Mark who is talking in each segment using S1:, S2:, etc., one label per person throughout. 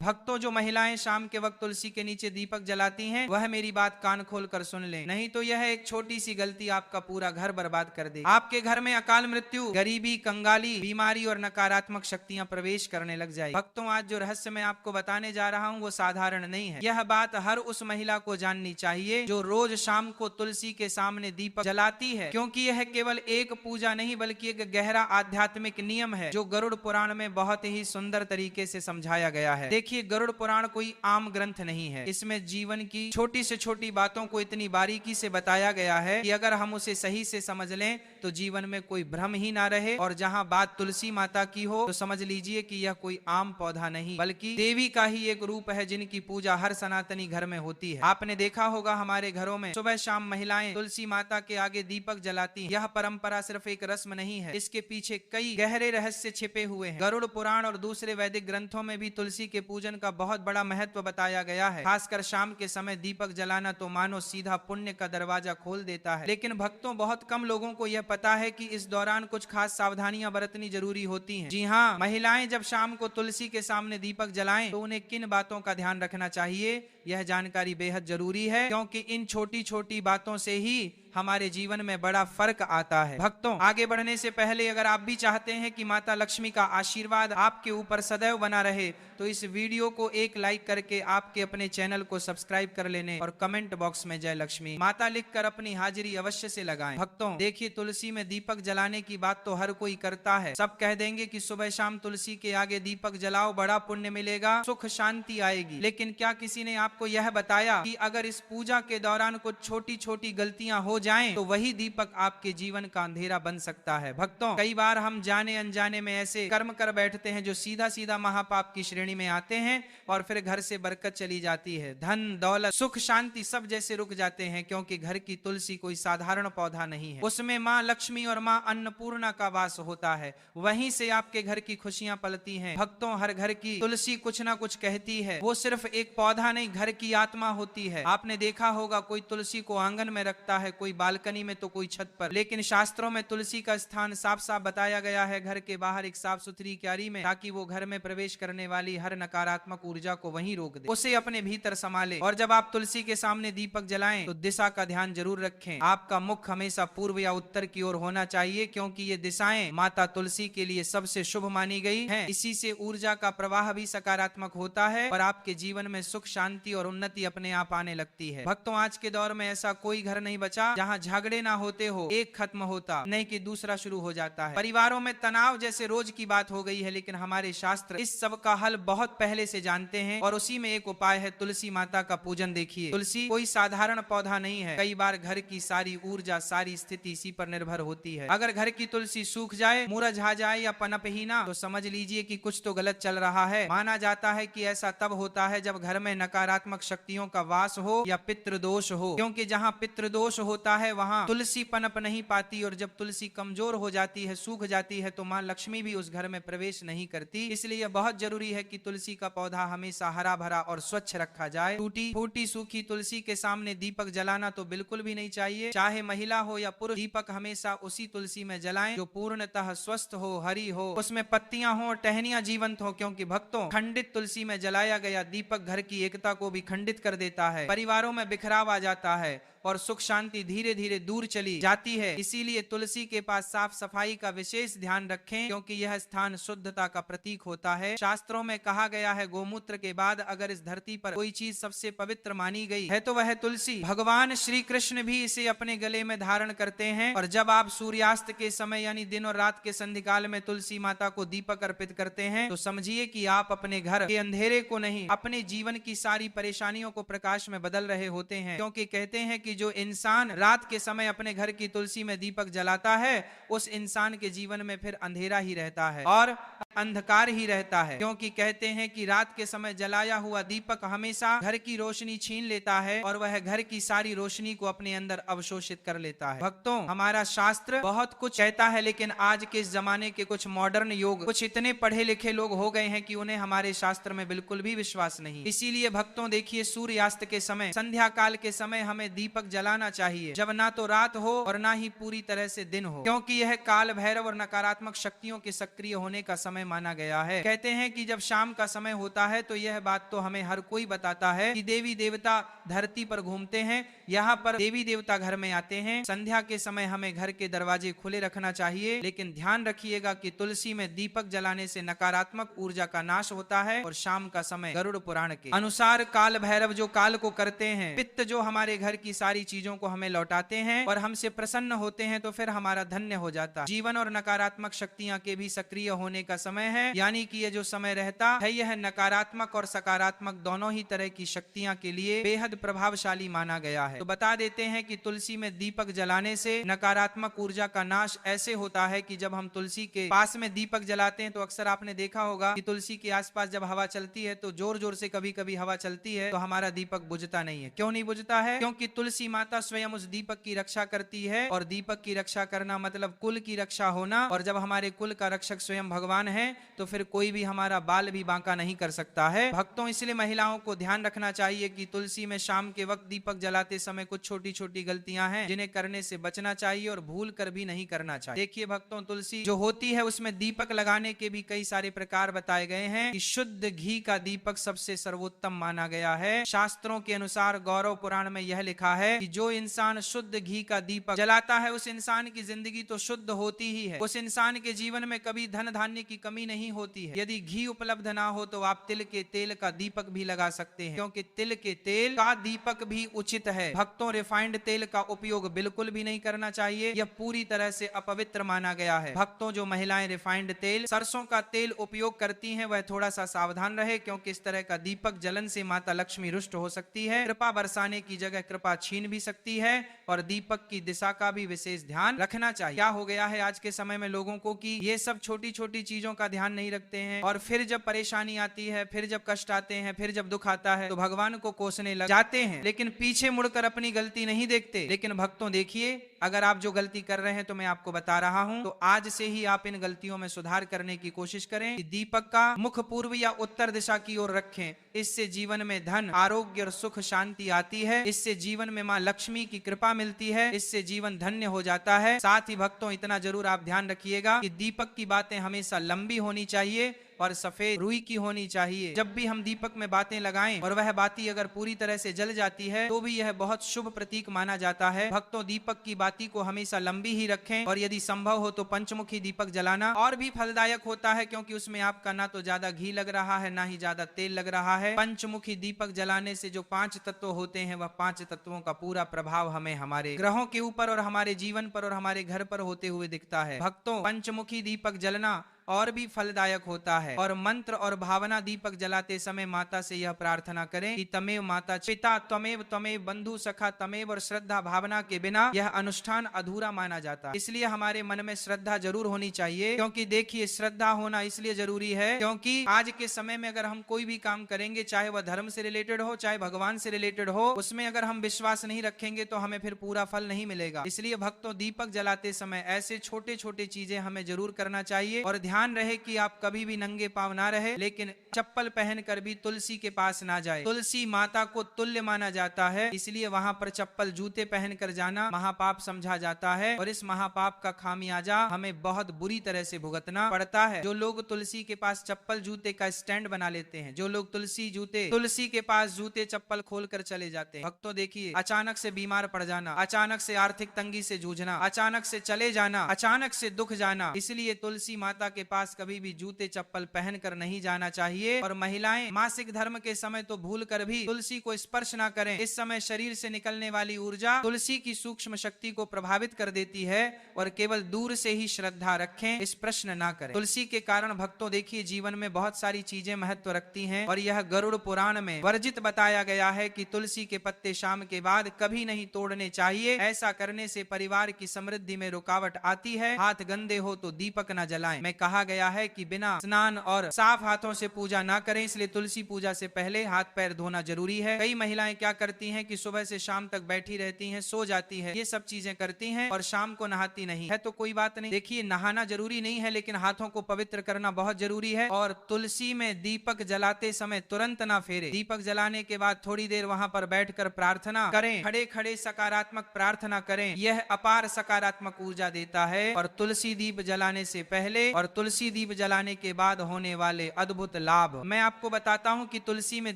S1: भक्तों, जो महिलाएं शाम के वक्त तुलसी के नीचे दीपक जलाती हैं, वह मेरी बात कान खोल कर सुन लें, नहीं तो यह एक छोटी सी गलती आपका पूरा घर बर्बाद कर देगी। आपके घर में अकाल मृत्यु, गरीबी, कंगाली, बीमारी और नकारात्मक शक्तियां प्रवेश करने लग जाएगी। भक्तों, आज जो रहस्य मैं आपको बताने जा रहा हूं वो साधारण नहीं है। यह बात हर उस महिला को जाननी चाहिए जो रोज शाम को तुलसी के सामने दीपक जलाती है, क्योंकि यह केवल एक पूजा नहीं बल्कि एक गहरा आध्यात्मिक नियम है जो गरुड़ पुराण में बहुत ही सुंदर तरीके से समझाया गया है। देखिए, गरुड़ पुराण कोई आम ग्रंथ नहीं है। इसमें जीवन की छोटी से छोटी बातों को इतनी बारीकी से बताया गया है कि अगर हम उसे सही से समझ लें तो जीवन में कोई भ्रम ही ना रहे। और जहां बात तुलसी माता की हो तो समझ लीजिए कि यह कोई आम पौधा नहीं बल्कि देवी का ही एक रूप है जिनकी पूजा हर सनातनी घर में होती है। आपने देखा होगा हमारे घरों में सुबह शाम महिलाएं तुलसी माता के आगे दीपक जलाती हैं। यह परंपरा सिर्फ एक रस्म नहीं है, इसके पीछे कई गहरे रहस्य छिपे हुए हैं। गरुड़ पुराण और दूसरे वैदिक ग्रंथों में भी तुलसी के पूजन का बहुत बड़ा महत्व बताया गया है। खासकर शाम के समय दीपक जलाना तो मानो सीधा पुण्य का दरवाजा खोल देता है। लेकिन भक्तों, बहुत कम लोगों को यह पता है कि इस दौरान कुछ खास सावधानियां बरतनी जरूरी होती हैं। जी हाँ, महिलाएं जब शाम को तुलसी के सामने दीपक जलाएं तो उन्हें किन बातों का ध्यान रखना चाहिए, यह जानकारी बेहद जरूरी है, क्योंकि इन छोटी छोटी बातों से ही हमारे जीवन में बड़ा फर्क आता है। भक्तों, आगे बढ़ने से पहले अगर आप भी चाहते हैं कि माता लक्ष्मी का आशीर्वाद आपके ऊपर सदैव बना रहे तो इस वीडियो को एक लाइक करके आपके अपने चैनल को सब्सक्राइब कर लेने और कमेंट बॉक्स में जय लक्ष्मी माता लिखकर अपनी हाजिरी अवश्य से लगाएं। भक्तों, देखिए, तुलसी में दीपक जलाने की बात तो हर कोई करता है। सब कह देंगे कि सुबह शाम तुलसी के आगे दीपक जलाओ, बड़ा पुण्य मिलेगा, सुख शांति आएगी। लेकिन क्या किसी ने आपको यह बताया कि अगर इस पूजा के दौरान कुछ छोटी छोटी गलतियां हो जाएं तो वही दीपक आपके जीवन का अंधेरा बन सकता है। भक्तों, कई बार हम जाने अनजाने में ऐसे कर्म कर बैठते हैं जो सीधा सीधा महापाप की श्रेणी में आते हैं और फिर घर से बरकत चली जाती है, धन दौलत सुख शांति सब जैसे रुक जाते हैं, क्योंकि घर की तुलसी कोई साधारण पौधा नहीं है। उसमें माँ लक्ष्मी और माँ अन्नपूर्णा का वास होता है, वहीं से आपके घर की खुशियां पलती हैं। भक्तों, हर घर की तुलसी कुछ ना कुछ कहती है। वो सिर्फ एक पौधा नहीं, घर की आत्मा होती है। आपने देखा होगा कोई तुलसी को आंगन में रखता है, कोई बालकनी में तो कोई छत पर, लेकिन शास्त्रों में तुलसी का स्थान साफ साफ बताया गया है घर के बाहर एक साफ सुथरी क्यारी में, ताकि वो घर में प्रवेश करने वाली हर नकारात्मक ऊर्जा को वहीं रोक दे, उसे अपने भीतर संभाले। और जब आप तुलसी के सामने दीपक जलाएं तो दिशा का ध्यान जरूर रखें। आपका मुख हमेशा पूर्व या उत्तर की ओर होना चाहिए, क्योंकि ये दिशाएं माता तुलसी के लिए सबसे शुभ मानी गई हैं। इसी से ऊर्जा का प्रवाह भी सकारात्मक होता है और आपके जीवन में सुख शांति और उन्नति अपने आप आने लगती है। भक्तों, आज के दौर में ऐसा कोई घर नहीं बचा जहां झगड़े ना होते हो, एक खत्म होता नहीं कि दूसरा शुरू हो जाता है। परिवारों में तनाव जैसे रोज की बात हो गई है, लेकिन हमारे शास्त्र इस सब का हल बहुत पहले से जानते हैं और उसी में एक उपाय है तुलसी माता का पूजन। देखिए, तुलसी कोई साधारण पौधा नहीं है। कई बार घर की सारी ऊर्जा, सारी स्थिति इसी पर निर्भर होती है। अगर घर की तुलसी सूख जाए, मुरझा जाए या पनप ही ना, तो समझ लीजिए कि कुछ तो गलत चल रहा है। माना जाता है कि ऐसा तब होता है जब घर में नकारात्मक शक्तियों का वास हो या पितृदोष हो, क्योंकि जहां पितृदोष होता है वहां तुलसी पनप नहीं पाती, और जब तुलसी कमजोर हो जाती है, सूख जाती है, तो मां लक्ष्मी भी उस घर में प्रवेश नहीं करती। इसलिए बहुत जरूरी है कि तुलसी का पौधा हमेशा हरा भरा और स्वच्छ रखा जाए। टूटी फूटी सूखी तुलसी के सामने दीपक जलाना तो बिल्कुल भी नहीं चाहिए। चाहे महिला हो या पुरुष, दीपक हमेशा उसी तुलसी में जलाएं जो पूर्णतः स्वस्थ हो, हरी हो, उसमें पत्तियां हो, टहनियां जीवंत हो, क्योंकि भक्तों, खंडित तुलसी में जलाया गया दीपक घर की एकता को भी खंडित कर देता है, परिवारों में बिखराव आ जाता है और सुख शांति धीरे धीरे दूर चली जाती है। इसीलिए तुलसी के पास साफ सफाई का विशेष ध्यान रखें, क्योंकि यह स्थान शुद्धता का प्रतीक होता है। शास्त्रों में कहा गया है, गोमूत्र के बाद अगर इस धरती पर कोई चीज सबसे पवित्र मानी गई है तो वह तुलसी। भगवान श्री कृष्ण भी इसे अपने गले में धारण करते हैं। और जब आप सूर्यास्त के समय यानी दिन और रात के संधिकाल में तुलसी माता को दीपक अर्पित करते हैं तो समझिए कि आप अपने घर के अंधेरे को नहीं, अपने जीवन की सारी परेशानियों को प्रकाश में बदल रहे होते हैं। क्योंकि कहते हैं कि जो इंसान रात के समय अपने घर की तुलसी में दीपक जलाता है, उस इंसान के जीवन में फिर अंधेरा ही रहता है और अंधकार ही रहता है। क्योंकि कहते हैं कि रात के समय जलाया हुआ दीपक हमेशा घर की रोशनी छीन लेता है और वह घर की सारी रोशनी को अपने अंदर अवशोषित कर लेता है। भक्तों, हमारा शास्त्र बहुत कुछ कहता है, लेकिन आज के इस जमाने के कुछ मॉडर्न योग, कुछ इतने पढ़े लिखे लोग हो गए हैं कि उन्हें हमारे शास्त्र में बिल्कुल भी विश्वास नहीं। इसीलिए भक्तों, देखिए, सूर्यास्त के समय, संध्या काल के समय हमें दीपक दीपक जलाना चाहिए जब ना तो रात हो और ना ही पूरी तरह से दिन हो, क्योंकि यह काल भैरव और नकारात्मक शक्तियों के सक्रिय होने का समय माना गया है। कहते हैं कि जब शाम का समय होता है तो यह बात तो हमें हर कोई बताता है कि देवी देवता धरती पर घूमते हैं, यहाँ पर देवी देवता घर में आते हैं। संध्या के समय हमें घर के दरवाजे खुले रखना चाहिए, लेकिन ध्यान रखिएगा कि तुलसी में दीपक जलाने से नकारात्मक ऊर्जा का नाश होता है। और शाम का समय गरुड़ पुराण के अनुसार काल भैरव जो काल को करते हैं, पित्त जो हमारे घर की सारी चीजों को हमें लौटाते हैं और हमसे प्रसन्न होते हैं, तो फिर हमारा धन्य हो जाता है। जीवन और नकारात्मक शक्तियां के भी सक्रिय होने का समय है, यानी कि ये जो समय रहता है यह नकारात्मक और सकारात्मक दोनों ही तरह की शक्तियां के लिए बेहद प्रभावशाली माना गया है। तो बता देते हैं कि तुलसी में दीपक जलाने से नकारात्मक ऊर्जा का नाश ऐसे होता है कि जब हम तुलसी के पास में दीपक जलाते हैं तो अक्सर आपने देखा होगा कि तुलसी के आसपास जब हवा चलती है तो जोर जोर से कभी कभी हवा चलती है तो हमारा दीपक बुझता नहीं है। क्यों नहीं बुझता है? क्योंकि तुलसी माता स्वयं उस दीपक की रक्षा करती है, और दीपक की रक्षा करना मतलब कुल की रक्षा होना। और जब हमारे कुल का रक्षक स्वयं भगवान है तो फिर कोई भी हमारा बाल भी बांका नहीं कर सकता है। भक्तों, इसलिए महिलाओं को ध्यान रखना चाहिए कि तुलसी में शाम के वक्त दीपक जलाते समय कुछ छोटी छोटी गलतियां हैं जिन्हें करने से बचना चाहिए और भूल कर भी नहीं करना चाहिए। देखिए भक्तों, तुलसी जो होती है उसमें दीपक लगाने के भी कई सारे प्रकार बताए गए हैं कि शुद्ध घी का दीपक सबसे सर्वोत्तम माना गया है। शास्त्रों के अनुसार गौरव पुराण में यह लिखा है कि जो इंसान शुद्ध घी का दीपक जलाता है उस इंसान की जिंदगी तो शुद्ध होती ही है, उस इंसान के जीवन में कभी धन धान्य की कमी नहीं होती है। यदि घी उपलब्ध ना हो तो आप तिल के तेल का दीपक भी लगा सकते हैं, क्योंकि तिल के तेल का दीपक भी उचित है। भक्तों, रिफाइंड तेल का उपयोग बिल्कुल भी नहीं करना चाहिए, यह पूरी तरह से अपवित्र माना गया है। भक्तों, जो महिलाएं रिफाइंड तेल, सरसों का तेल उपयोग करती हैं वह थोड़ा सा सावधान रहे, क्योंकि इस तरह का दीपक जलन से माता लक्ष्मी रुष्ट हो सकती है, कृपा बरसाने की जगह कृपा छीन भी सकती है, और दीपक की दिशा का भी विशेष ध्यान रखना चाहिए। क्या हो गया है आज के समय में लोगों को कि ये सब छोटी छोटी चीजों का ध्यान नहीं रखते हैं, और फिर जब परेशानी आती है, फिर जब कष्ट आते हैं, फिर जब दुख आता है तो भगवान को कोसने लग जाते हैं, लेकिन पीछे मुड़कर अपनी गलती नहीं देखते। लेकिन भक्तों देखिए, अगर आप जो गलती कर रहे हैं तो मैं आपको बता रहा हूं, तो आज से ही आप इन गलतियों में सुधार करने की कोशिश करें कि दीपक का मुख पूर्व या उत्तर दिशा की ओर रखें। इससे जीवन में धन, आरोग्य और सुख शांति आती है, इससे जीवन में मां लक्ष्मी की कृपा मिलती है, इससे जीवन धन्य हो जाता है। साथ ही भक्तों, इतना जरूर आप ध्यान रखिएगा कि दीपक की बातें हमेशा लंबी होनी चाहिए और सफेद रुई की होनी चाहिए। जब भी हम दीपक में बातें लगाएं और वह बाती अगर पूरी तरह से जल जाती है तो भी यह बहुत शुभ प्रतीक माना जाता है। भक्तों, दीपक की बाती को हमेशा लंबी ही रखें, और यदि संभव हो तो पंचमुखी दीपक जलाना और भी फलदायक होता है, क्योंकि उसमें आपका ना तो ज्यादा घी लग रहा है ना ही ज्यादा तेल लग रहा है। पंचमुखी दीपक जलाने से जो 5 तत्व होते हैं वह 5 तत्वों का पूरा प्रभाव हमें हमारे ग्रहों के ऊपर और हमारे जीवन पर और हमारे घर पर होते हुए दिखता है। भक्तों, पंचमुखी दीपक जलना और भी फलदायक होता है। और मंत्र और भावना दीपक जलाते समय माता से यह प्रार्थना करें कि तमेव माता पिता त्वमेव त्वमेव बंधु सखा तमेव, और श्रद्धा भावना के बिना यह अनुष्ठान अधूरा माना जाता है। इसलिए हमारे मन में श्रद्धा जरूर होनी चाहिए, क्योंकि देखिए श्रद्धा होना इसलिए जरूरी है क्योंकि आज के समय में अगर हम कोई भी काम करेंगे, चाहे वह धर्म से रिलेटेड हो चाहे भगवान से रिलेटेड हो, उसमें अगर हम विश्वास नहीं रखेंगे तो हमें फिर पूरा फल नहीं मिलेगा। इसलिए भक्तों, दीपक जलाते समय ऐसे छोटे छोटे चीजें हमें जरूर करना चाहिए, और ध्यान रहे कि आप कभी भी नंगे पांव ना रहे, लेकिन चप्पल पहनकर भी तुलसी के पास ना जाए। तुलसी माता को तुल्य माना जाता है, इसलिए वहां पर चप्पल जूते पहनकर जाना महापाप समझा जाता है, और इस महापाप का खामियाजा हमें बहुत बुरी तरह से भुगतना पड़ता है। जो लोग तुलसी के पास चप्पल जूते का स्टैंड बना लेते हैं, जो लोग तुलसी के पास जूते चप्पल खोलकर चले जाते हैं, भक्तों देखिए, अचानक से बीमार पड़ जाना, अचानक से आर्थिक तंगी से जूझना, अचानक से चले जाना, अचानक से दुख जाना। इसलिए तुलसी माता के पास कभी भी जूते चप्पल पहनकर नहीं जाना चाहिए। और महिलाएं मासिक धर्म के समय तो भूल कर भी तुलसी को स्पर्श ना करें। इस समय शरीर से निकलने वाली ऊर्जा तुलसी की सूक्ष्म शक्ति को प्रभावित कर देती है, और केवल दूर से ही श्रद्धा रखें, स्पर्श ना करें। तुलसी के कारण भक्तों देखिए, जीवन में बहुत सारी चीजें महत्व रखती हैं, और यह गरुड़ पुराण में वर्जित बताया गया है कि तुलसी के पत्ते शाम के बाद कभी नहीं तोड़ने चाहिए। ऐसा करने से परिवार की समृद्धि में रुकावट आती है। हाथ गंदे हो तो दीपक न जलाएं। मैं कहा कहा गया है कि बिना स्नान और साफ हाथों से पूजा ना करें, इसलिए तुलसी पूजा से पहले हाथ पैर धोना जरूरी है। कई महिलाएं क्या करती हैं कि सुबह से शाम तक बैठी रहती हैं, सो जाती है, ये सब चीजें करती हैं और शाम को नहाती नहीं है। तो कोई बात नहीं, देखिए नहाना जरूरी नहीं है, लेकिन हाथों को पवित्र करना बहुत जरूरी है। और तुलसी में दीपक जलाते समय तुरंत ना फेरे। दीपक जलाने के बाद थोड़ी देर वहां पर बैठकर प्रार्थना करें, खड़े खड़े सकारात्मक प्रार्थना करें, यह अपार सकारात्मक ऊर्जा देता है। और तुलसी दीप जलाने से पहले और तुलसी दीप जलाने के बाद होने वाले अद्भुत लाभ मैं आपको बताता हूं कि तुलसी में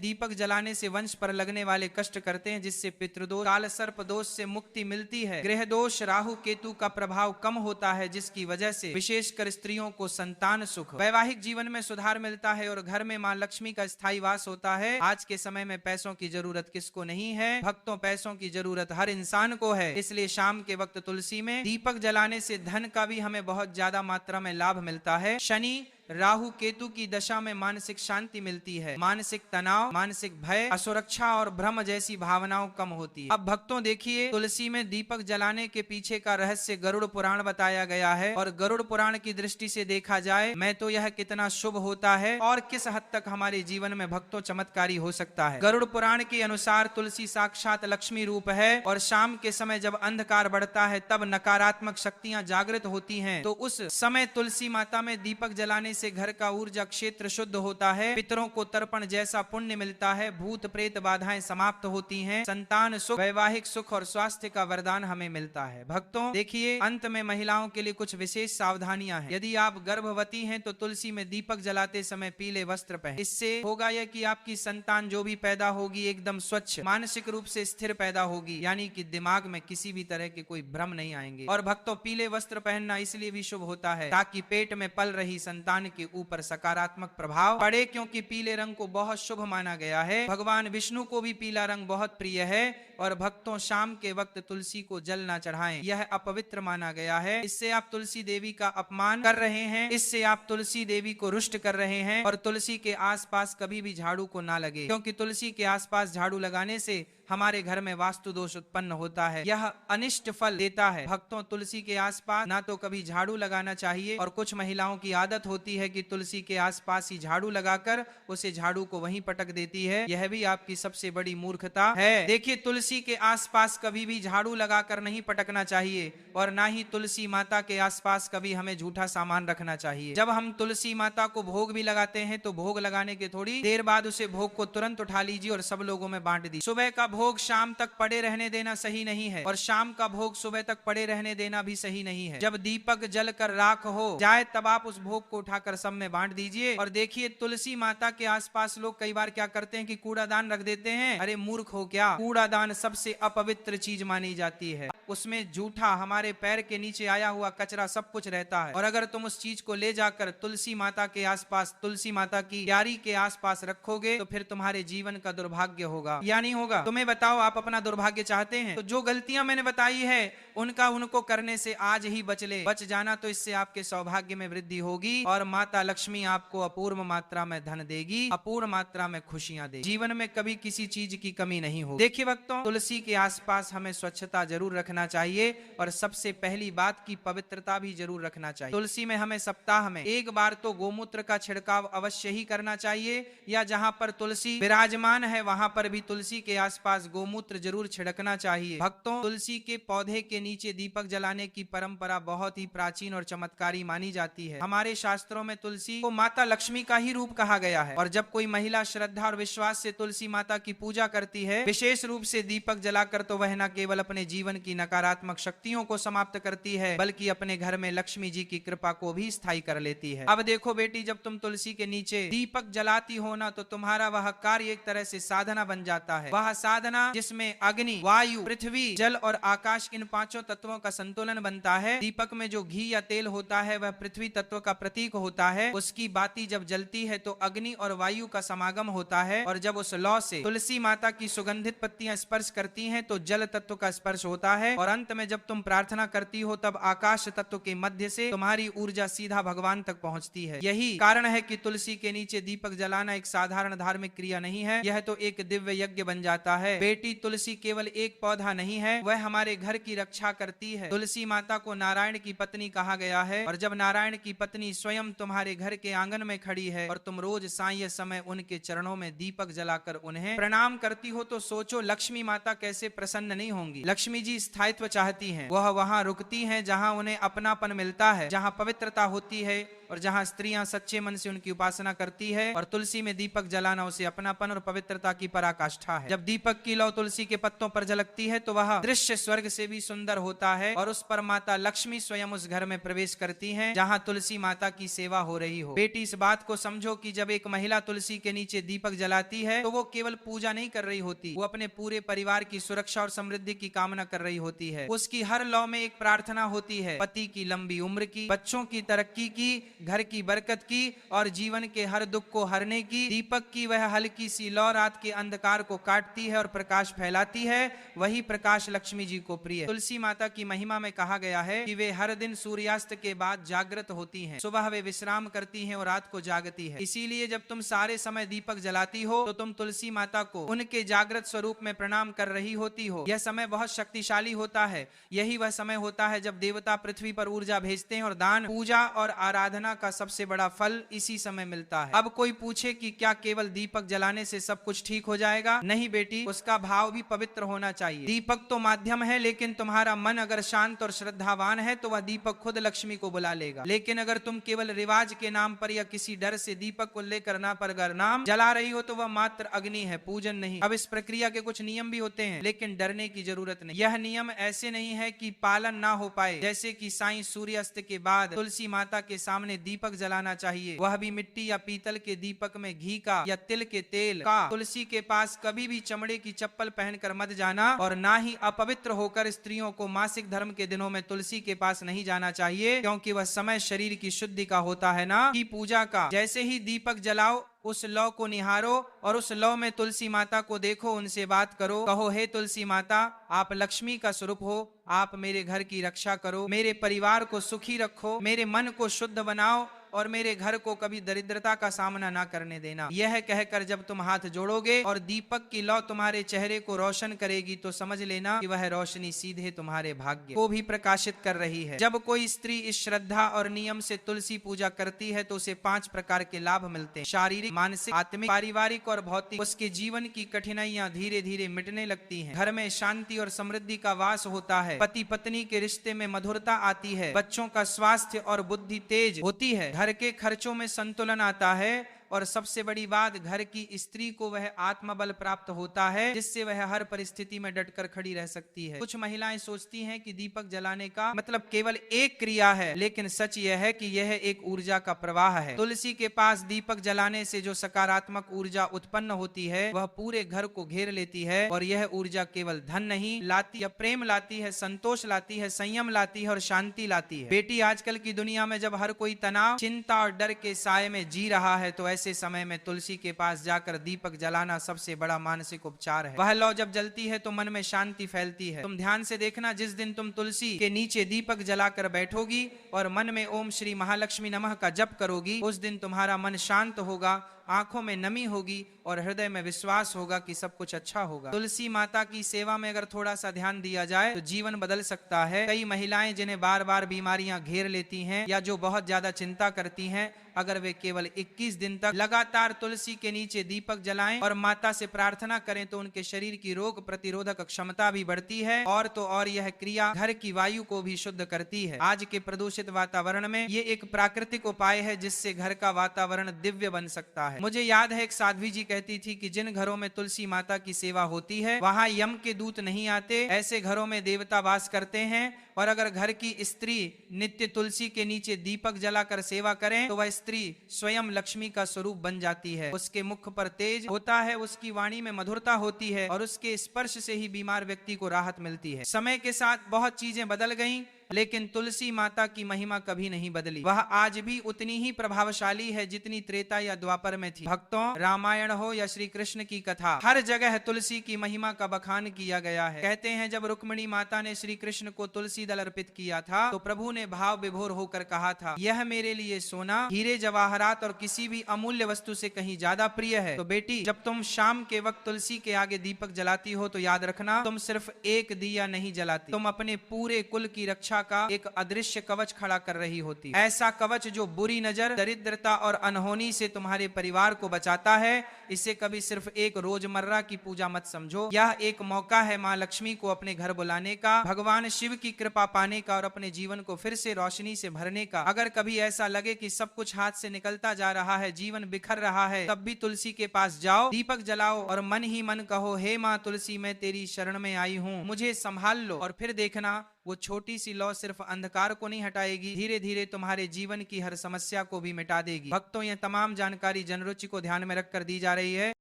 S1: दीपक जलाने से वंश पर लगने वाले कष्ट करते हैं, जिससे पितृदोष, काल सर्प दोष से मुक्ति मिलती है। गृह दोष, राहु केतु का प्रभाव कम होता है, जिसकी वजह से विशेषकर स्त्रियों को संतान सुख, वैवाहिक जीवन में सुधार मिलता है और घर में मां लक्ष्मी का स्थायी वास होता है। आज के समय में पैसों की जरूरत किसको नहीं है? भक्तों, पैसों की जरूरत हर इंसान को है। इसलिए शाम के वक्त तुलसी में दीपक जलाने से धन का भी हमें बहुत ज्यादा मात्रा में लाभ मिलता है। शनि, राहु केतु की दशा में मानसिक शांति मिलती है, मानसिक तनाव, मानसिक भय, असुरक्षा और भ्रम जैसी भावनाओं कम होती है। अब भक्तों देखिए, तुलसी में दीपक जलाने के पीछे का रहस्य गरुड़ पुराण बताया गया है। और गरुड़ पुराण की दृष्टि से देखा जाए मैं तो यह कितना शुभ होता है और किस हद तक हमारे जीवन में भक्तों चमत्कारी हो सकता है। गरुड़ पुराण के अनुसार तुलसी साक्षात लक्ष्मी रूप है और शाम के समय जब अंधकार बढ़ता है तब नकारात्मक शक्तियां जागृत होती हैं, तो उस समय तुलसी माता में दीपक जलाने से घर का ऊर्जा क्षेत्र शुद्ध होता है, पितरों को तर्पण जैसा पुण्य मिलता है, भूत प्रेत बाधाएं समाप्त होती हैं, संतान सुख, वैवाहिक सुख और स्वास्थ्य का वरदान हमें मिलता है। भक्तों देखिए, अंत में महिलाओं के लिए कुछ विशेष सावधानियां हैं। यदि आप गर्भवती हैं तो तुलसी में दीपक जलाते समय पीले वस्त्र पहने। इससे होगा यह कि आपकी संतान जो भी पैदा होगी एकदम स्वच्छ, मानसिक रूप से स्थिर पैदा होगी, यानी कि दिमाग में किसी भी तरह के कोई भ्रम नहीं आएंगे। और भक्तों, पीले वस्त्र पहनना इसलिए भी शुभ होता है ताकि पेट में पल रही संतान के ऊपर सकारात्मक प्रभाव पड़े, क्योंकि पीले रंग को बहुत शुभ माना गया है। भगवान विष्णु को भी पीला रंग बहुत प्रिय है। और भक्तों, शाम के वक्त तुलसी को जल ना चढ़ाएं, यह अपवित्र माना गया है। इससे आप तुलसी देवी का अपमान कर रहे हैं, इससे आप तुलसी देवी को रुष्ट कर रहे हैं। और तुलसी के आसपास कभी भी झाड़ू को ना लगे, क्योंकि तुलसी के आसपास झाड़ू लगाने से हमारे घर में वास्तु दोष उत्पन्न होता है, यह अनिष्ट फल देता है। भक्तों, तुलसी के आसपास ना तो कभी झाड़ू लगाना चाहिए, और कुछ महिलाओं की आदत होती है कि तुलसी के आसपास ही झाड़ू लगाकर उसे झाड़ू को वहीं पटक देती है, यह भी आपकी सबसे बड़ी मूर्खता है। देखिए, तुलसी के आसपास कभी भी झाड़ू लगाकर नहीं पटकना चाहिए, और ना ही तुलसी माता के आसपास कभी हमें झूठा सामान रखना चाहिए। जब हम तुलसी माता को भोग भी लगाते हैं तो भोग लगाने के थोड़ी देर बाद उसे भोग को तुरंत उठा लीजिए और सब लोगों में बांट दीजिए। सुबह का भोग शाम तक पड़े रहने देना सही नहीं है, और शाम का भोग सुबह तक पड़े रहने देना भी सही नहीं है। जब दीपक जल कर राख हो जाए तब आप उस भोग को उठाकर सब में बांट दीजिए। और देखिए, तुलसी माता के आसपास लोग कई बार क्या करते हैं कि कूड़ादान रख देते हैं। अरे मूर्ख हो क्या, कूड़ादान सबसे अपवित्र चीज मानी जाती है। उसमें जूठा, हमारे पैर के नीचे आया हुआ कचरा सब कुछ रहता है, और अगर तुम उस चीज को ले जाकर तुलसी माता के आसपास, तुलसी माता की क्यारी के आसपास रखोगे तो फिर तुम्हारे जीवन का दुर्भाग्य होगा या नहीं होगा? तुम्हें बताओ, आप अपना दुर्भाग्य चाहते हैं? तो जो गलतियां मैंने बताई है उनको करने से आज ही बच जाना, तो इससे आपके सौभाग्य में वृद्धि होगी और माता लक्ष्मी आपको अपूर्व मात्रा में धन देगी, अपूर्व मात्रा में खुशियां देगी, जीवन में कभी किसी चीज की कमी नहीं होगी। देखिए भक्तों, तुलसी के आसपास हमें स्वच्छता जरूर रखना चाहिए, और सबसे पहली बात की पवित्रता भी जरूर रखना चाहिए। तुलसी में हमें सप्ताह में एक बार तो गोमूत्र का छिड़काव अवश्य ही करना चाहिए, या जहां पर तुलसी विराजमान है वहां पर भी तुलसी के आसपास गोमूत्र जरूर छिड़कना चाहिए। भक्तों, तुलसी के पौधे के नीचे दीपक जलाने की परंपरा बहुत ही प्राचीन और चमत्कारी मानी जाती है। हमारे शास्त्रों में तुलसी को माता लक्ष्मी का ही रूप कहा गया है, और जब कोई महिला श्रद्धा और विश्वास से तुलसी माता की पूजा करती है, विशेष रूप से दीपक जलाकर, तो वह न केवल अपने जीवन की नकारात्मक शक्तियों को समाप्त करती है, बल्कि अपने घर में लक्ष्मी जी की कृपा को भी स्थायी कर लेती है। अब देखो बेटी, जब तुम तुलसी के नीचे दीपक जलाती हो ना, तो तुम्हारा वह कार्य एक तरह से साधना बन जाता है। वह साधना जिसमें अग्नि, वायु, पृथ्वी, जल और आकाश, इन पांचों तत्वों का संतुलन बनता है। दीपक में जो घी या तेल होता है वह पृथ्वी तत्व का प्रतीक होता है। उसकी बाती जब जलती है तो अग्नि और वायु का समागम होता है, और जब उस लौ से तुलसी माता की सुगंधित पत्तियां स्पर्श करती हैं तो जल तत्व का स्पर्श होता है। और अंत में जब तुम प्रार्थना करती हो तब आकाश तत्व के मध्य से तुम्हारी ऊर्जा सीधा भगवान तक पहुंचती है। यही कारण है कि तुलसी के नीचे दीपक जलाना एक साधारण धार्मिक क्रिया नहीं है, यह तो एक दिव्य यज्ञ बन जाता है। बेटी, तुलसी केवल एक पौधा नहीं है, वह हमारे घर की रक्षा करती है। तुलसी माता को नारायण की पत्नी कहा गया है, और जब नारायण की पत्नी स्वयं तुम्हारे घर के आंगन में खड़ी है और तुम रोज साय समय उनके चरणों में दीपक जलाकर उन्हें प्रणाम करती हो, तो सोचो लक्ष्मी माता कैसे प्रसन्न नहीं होंगी। लक्ष्मी जी स्थायित्व चाहती हैं, वह वहां रुकती हैं जहां उन्हें अपनापन मिलता है, जहां पवित्रता होती है और जहां स्त्रियां सच्चे मन से उनकी उपासना करती है। और तुलसी में दीपक जलाना उसे अपनापन और पवित्रता की पराकाष्ठा है। जब दीपक की लौ तुलसी के पत्तों पर झलकती है तो वह दृश्य स्वर्ग से भी सुंदर होता है, और उस पर माता लक्ष्मी स्वयं उस घर में प्रवेश करती हैं जहां तुलसी माता की सेवा हो रही हो। बेटी, इस बात को समझो कि जब एक महिला तुलसी के नीचे दीपक जलाती है तो वो केवल पूजा नहीं कर रही होती, वो अपने पूरे परिवार की सुरक्षा और समृद्धि की कामना कर रही होती है। उसकी हर लौ में एक प्रार्थना होती है, पति की लंबी उम्र की, बच्चों की तरक्की की, घर की बरकत की और जीवन के हर दुख को हरने की। दीपक की वह हल्की सी लौ रात के अंधकार को काटती है और प्रकाश फैलाती है, वही प्रकाश लक्ष्मी जी को प्रिय है। तुलसी माता की महिमा में कहा गया है कि वे हर दिन सूर्यास्त के बाद जागृत होती हैं, सुबह वे विश्राम करती हैं और रात को जागती है। इसीलिए जब तुम सारे समय दीपक जलाती हो तो तुम तुलसी माता को उनके जागृत स्वरूप में प्रणाम कर रही होती हो। यह समय बहुत शक्तिशाली होता है, यही वह समय होता है जब देवता पृथ्वी पर ऊर्जा भेजते हैं और दान, पूजा और आराधना का सबसे बड़ा फल इसी समय मिलता है। अब कोई पूछे कि क्या केवल दीपक जलाने से सब कुछ ठीक हो जाएगा? नहीं बेटी, उसका भाव भी पवित्र होना चाहिए। दीपक तो माध्यम है, लेकिन तुम्हारा मन अगर शांत और श्रद्धावान है तो वह दीपक खुद लक्ष्मी को बुला लेगा। लेकिन अगर तुम केवल रिवाज के नाम पर या किसी डर से दीपक को लेकर ना पर नाम जला रही हो तो वह मात्र अग्नि है, पूजन नहीं। अब इस प्रक्रिया के कुछ नियम भी होते हैं, लेकिन डरने की जरूरत नहीं। यह नियम ऐसे नहीं है कि पालन ना हो पाए, जैसे कि साईं सूर्यास्त के बाद तुलसी माता के सामने दीपक जलाना चाहिए, वह भी मिट्टी या पीतल के दीपक में घी का या तिल के तेल का। तुलसी के पास कभी भी चमड़े की चप्पल पहनकर मत जाना, और ना ही अपवित्र होकर स्त्रियों को मासिक धर्म के दिनों में तुलसी के पास नहीं जाना चाहिए, क्योंकि वह समय शरीर की शुद्धि का होता है, ना कि पूजा का। जैसे ही दीपक जलाओ, उस लौ को निहारो और उस लौ में तुलसी माता को देखो, उनसे बात करो, कहो हे तुलसी माता, आप लक्ष्मी का स्वरूप हो, आप मेरे घर की रक्षा करो, मेरे परिवार को सुखी रखो, मेरे मन को शुद्ध बनाओ और मेरे घर को कभी दरिद्रता का सामना ना करने देना। यह कहकर जब तुम हाथ जोड़ोगे और दीपक की लौ तुम्हारे चेहरे को रोशन करेगी तो समझ लेना कि वह रोशनी सीधे तुम्हारे भाग्य को भी प्रकाशित कर रही है। जब कोई स्त्री इस श्रद्धा और नियम से तुलसी पूजा करती है तो उसे 5 प्रकार के लाभ मिलते हैं, शारीरिक, मानसिक, आत्मिक, पारिवारिक और भौतिक। उसके जीवन की कठिनाइयां धीरे धीरे मिटने लगती हैं, घर में शांति और समृद्धि का वास होता है, पति पत्नी के रिश्ते में मधुरता आती है, बच्चों का स्वास्थ्य और बुद्धि तेज होती है, घर के खर्चों में संतुलन आता है, और सबसे बड़ी बात, घर की स्त्री को वह आत्मबल प्राप्त होता है जिससे वह हर परिस्थिति में डटकर खड़ी रह सकती है। कुछ महिलाएं सोचती हैं कि दीपक जलाने का मतलब केवल एक क्रिया है, लेकिन सच यह है कि यह एक ऊर्जा का प्रवाह है। तुलसी के पास दीपक जलाने से जो सकारात्मक ऊर्जा उत्पन्न होती है वह पूरे घर को घेर लेती है, और यह ऊर्जा केवल धन नहीं लाती या प्रेम लाती है, संतोष लाती है, संयम लाती है और शांति लाती है। बेटी, आजकल की दुनिया में जब हर कोई तनाव, चिंता और डर के साए में जी रहा है तो ऐसे समय में तुलसी के पास जाकर दीपक जलाना सबसे बड़ा मानसिक उपचार है। वह लौ जब जलती है तो मन में शांति फैलती है। तुम ध्यान से देखना, जिस दिन तुम तुलसी के नीचे दीपक जलाकर बैठोगी और मन में ओम श्री महालक्ष्मी नमः का जप करोगी, उस दिन तुम्हारा मन शांत होगा, आंखों में नमी होगी और हृदय में विश्वास होगा कि सब कुछ अच्छा होगा। तुलसी माता की सेवा में अगर थोड़ा सा ध्यान दिया जाए तो जीवन बदल सकता है। कई महिलाएं जिन्हें बार बार बीमारियां घेर लेती हैं या जो बहुत ज्यादा चिंता करती हैं, अगर वे केवल 21 दिन तक लगातार तुलसी के नीचे दीपक जलाएं और माता से प्रार्थना करें तो उनके शरीर की रोग प्रतिरोधक क्षमता भी बढ़ती है, और तो और यह क्रिया घर की वायु को भी शुद्ध करती है। आज के प्रदूषित वातावरण में ये एक प्राकृतिक उपाय है जिससे घर का वातावरण दिव्य बन सकता है। मुझे याद है एक साध्वी जी कहती थी कि जिन घरों में तुलसी माता की सेवा होती है वहां यम के दूत नहीं आते, ऐसे घरों में देवता वास करते हैं। और अगर घर की स्त्री नित्य तुलसी के नीचे दीपक जलाकर सेवा करें तो वह स्त्री स्वयं लक्ष्मी का स्वरूप बन जाती है। उसके मुख पर तेज होता है, उसकी वाणी में मधुरता होती है और उसके स्पर्श से ही बीमार व्यक्ति को राहत मिलती है। समय के साथ बहुत चीजें बदल गईं, लेकिन तुलसी माता की महिमा कभी नहीं बदली। वह आज भी उतनी ही प्रभावशाली है जितनी त्रेता या द्वापर में थी। भक्तों, रामायण हो या श्री कृष्ण की कथा, हर जगह तुलसी की महिमा का बखान किया गया है। कहते हैं जब रुक्मिणी माता ने श्री कृष्ण को तुलसी दल अर्पित किया था तो प्रभु ने भाव विभोर होकर कहा था, यह मेरे लिए सोना, हीरे जवाहरात और किसी भी अमूल्य वस्तु से कहीं ज्यादा प्रिय है। तो बेटी, जब तुम शाम के वक्त तुलसी के आगे दीपक जलाती हो तो याद रखना, तुम सिर्फ एक दिया नहीं जलाती, तुम अपने पूरे कुल की रक्षा का एक अदृश्य कवच खड़ा कर रही होती। ऐसा कवच जो बुरी नजर, दरिद्रता और अनहोनी से तुम्हारे परिवार को बचाता है। इसे कभी सिर्फ एक रोजमर्रा की पूजा मत समझो, यह एक मौका है माँ लक्ष्मी को अपने घर बुलाने का, भगवान शिव की कृपा पाने का और अपने जीवन को फिर से रोशनी से भरने का। अगर कभी ऐसा लगे कि सब कुछ हाथ से निकलता जा रहा है, जीवन बिखर रहा है, तब भी तुलसी के पास जाओ, दीपक जलाओ और मन ही मन कहो, हे माँ तुलसी, मैं तेरी शरण में आई हूँ, मुझे संभाल लो। और फिर देखना, वो छोटी सी लौ सिर्फ अंधकार को नहीं हटाएगी, धीरे धीरे तुम्हारे जीवन की हर समस्या को भी मिटा देगी। भक्तों, यह तमाम जानकारी जनरुचि को ध्यान में रखकर दी जा रही है।